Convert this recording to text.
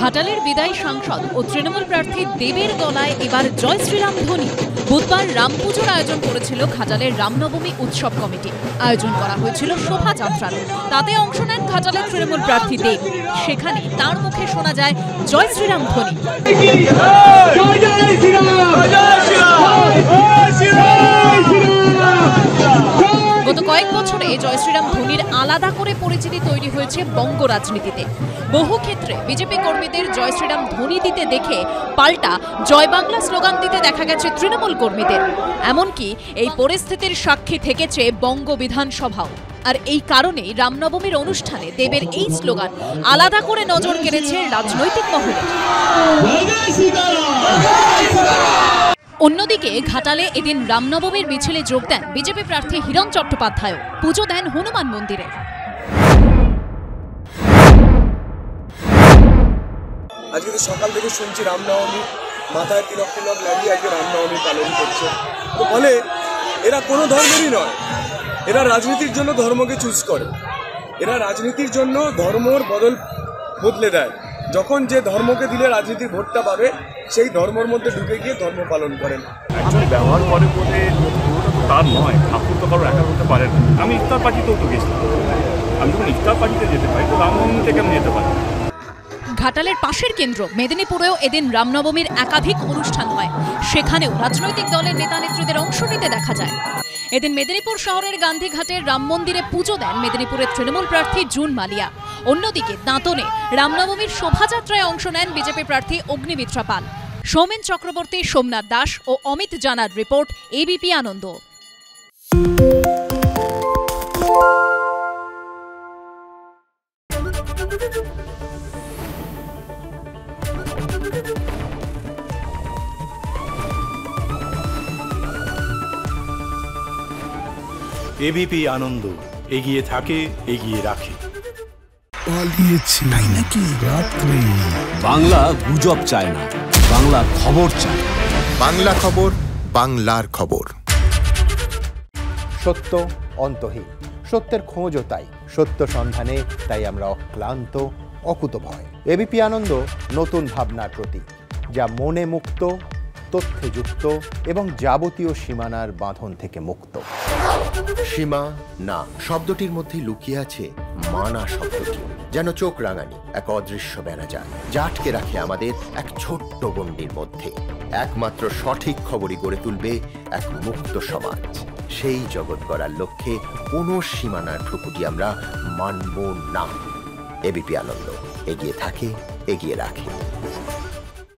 ঘাটালের বিদায়ী সাংসদ ও তৃণমূল প্রার্থী দেবের গলায় এবার জয় শ্রীরাম ধ্বনি। বুধবার রাম পুজোর আয়োজন করেছিল ঘাটালের রামনবমী উৎসব কমিটি। আয়োজন করা হয়েছিল শোভাযাত্রার। তাতে অংশ নেন ঘাটালের তৃণমূল প্রার্থী দেব। সেখানে তার মুখে শোনা যায় জয় শ্রীরাম ধ্বনি। গত কয়েক বছরে জয় শ্রীরাম ধ্বনির আলাদা করে পরিচিতি তৈরি হয়েছে বঙ্গ রাজনীতিতে। বহু ক্ষেত্রে বিজেপি কর্মীদের জয় শ্রীরাম ধ্বনি দিতে দেখে পাল্টা জয় বাংলা স্লোগান দিতে দেখা গেছে তৃণমূল কর্মীদের। এমনকি এই পরিস্থিতির সাক্ষী থেকেছে বঙ্গ বিধানসভাও। আর এই কারণেই রামনবমীর অনুষ্ঠানে দেবের এই স্লোগান আলাদা করে নজর কেড়েছে রাজনৈতিক মহলে। অন্যদিকে ঘাটালে এদিন রামনবমীর মিছিলে যোগ দেন বিজেপি প্রার্থী হিরণ চট্টোপাধ্যায়। পুজো দেন হনুমান মন্দিরে। আজকে তো সকাল থেকে শুনছি রামনবমী, মাথায় তিলক তিলক লাগিয়ে আজকে রামনবমী পালন করছে। তো বলে এরা কোনো ধর্মেরই নয়, এরা রাজনীতির জন্য ধর্মকে চুজ করে। এরা রাজনীতির জন্য ধর্মর বদলে দেয়। যখন যে ধর্মকে দিলে রাজনীতির ভোটটা পাবে সেই ধর্মের মধ্যে ঢুকে গিয়ে ধর্ম পালন করেন। অ্যাকচুয়ালি ব্যবহার করে বলে তার নয়, ঠাকুর তো কারো একা করতে পারে না। আমি ইফতার পার্টিতেও তো গেছিলাম, আমি যখন ইফতার পার্টিতে যেতে পারি তো রামনবমী থেকে আমি যেতে পারি। ঘাটালের পাশের কেন্দ্র মেদিনীপুরেও এদিন রামনবমীর একাধিক অনুষ্ঠান হয়। সেখানেও রাজনৈতিক দলের নেতা নেত্রীদের অংশ নিতে দেখা যায়। এদিন মেদিনীপুর শহরের গান্ধীঘাটের রাম মন্দিরে পুজো দেন মেদিনীপুরের তৃণমূল প্রার্থী জুন মালিয়া। অন্যদিকে দাঁতনে রামনবমীর শোভাযাত্রায় অংশ নেন বিজেপি প্রার্থী অগ্নিমিত্রা পাল। সৌমেন চক্রবর্তী, সোমনাথ দাস ও অমিত জানার রিপোর্ট, এবিপি আনন্দ। এবিপি আনন্দ, এগিয়ে থাকে, এগিয়ে রাখে। পালিয়েছে তাই নাকি? রাত্রে বাংলা গুজব চায় না, বাংলা খবর চায়। বাংলা খবর, বাংলার খবর। সত্য অন্তহীন, সত্যের খোঁজও তাই, সত্য সন্ধানে তাই আমরা অক্লান্ত, অকুতভয়। এবিপি আনন্দ নতুন ভাবনার প্রতীক, যা মনে মুক্ত, তথ্যে যুক্ত এবং যাবতীয় সীমানার বাঁধন থেকে মুক্ত। সীমা না শব্দটির মধ্যে লুকিয়ে আছে মানা শব্দটি, যেন চোখ রাঙানি এক অদৃশ্য বেড়াজাল, যা আটকে রাখে আমাদের এক ছোট্ট গণ্ডির মধ্যে। একমাত্র সঠিক খবরই গড়ে তুলবে এক মুক্ত সমাজ। সেই জগৎ গড়ার লক্ষ্যে কোনো সীমানার ঠুকুটি আমরা মানব না। এবিপি আনন্দ, এগিয়ে থাকে, এগিয়ে রাখে।